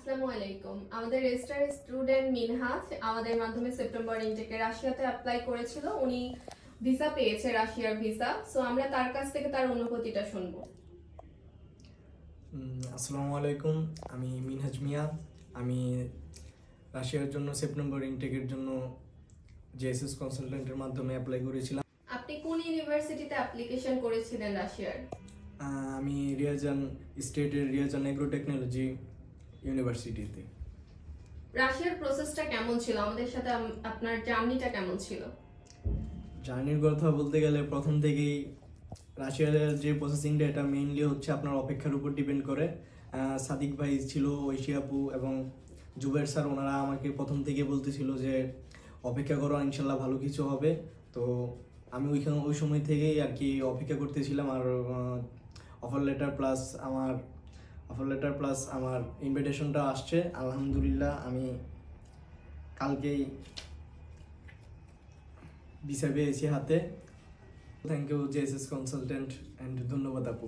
আসসালামু আলাইকুম। আমাদের রেজিস্টার স্টুডেন্ট মিনহাজ আমাদের মাধ্যমে সেপ্টেম্বর ইনটেকে রাশিয়াতে অ্যাপ্লাই করেছিল। উনি ভিসা পেয়েছে, রাশিয়ার ভিসা। সো আমরা তার কাছ থেকে তার অনুভূতিটা শুনবো। আসসালামু আলাইকুম, আমি মিনহাজ মিয়া। আমি রাশিয়ার জন্য সেপ্টেম্বর ইনটেকের জন্য জেএসএস কনসালটেন্টের মাধ্যমে অ্যাপ্লাই করেছিলাম। আপনি কোন ইউনিভার্সিটিতে অ্যাপ্লিকেশন করেছিলেন রাশিয়ার? আমি রিয়াজান স্টেটের রিয়াজান এগ্রো টেকনোলজি ইউনিভার্সিটিতে। রাশিয়ার প্রসেসটা কেমন ছিল? আমাদের সাথে আপনার জার্নিটা কেমন ছিল? জার্নির কথা বলতে গেলে প্রথম থেকেই রাশিয়ার যে প্রসেসিংটা এটা মেইনলি হচ্ছে আপনার অপেক্ষার উপর ডিপেন্ড করে। সাদিক ভাই ছিল, ঐশী আপু এবং জুবের স্যার, ওনারা আমাকে প্রথম থেকে বলতেছিল যে অপেক্ষা করো, ইনশাল্লাহ ভালো কিছু হবে। তো আমি ওই সময় থেকেই আর কি অপেক্ষা করতেছিলাম। আর অফার লেটার প্লাস আমার ইনভিটেশনটা আসছে। আলহামদুলিল্লাহ, আমি কালকেই ভিসা পেয়েছি হাতে। Thank you JSS consultant and ধন্যবাদ আপু।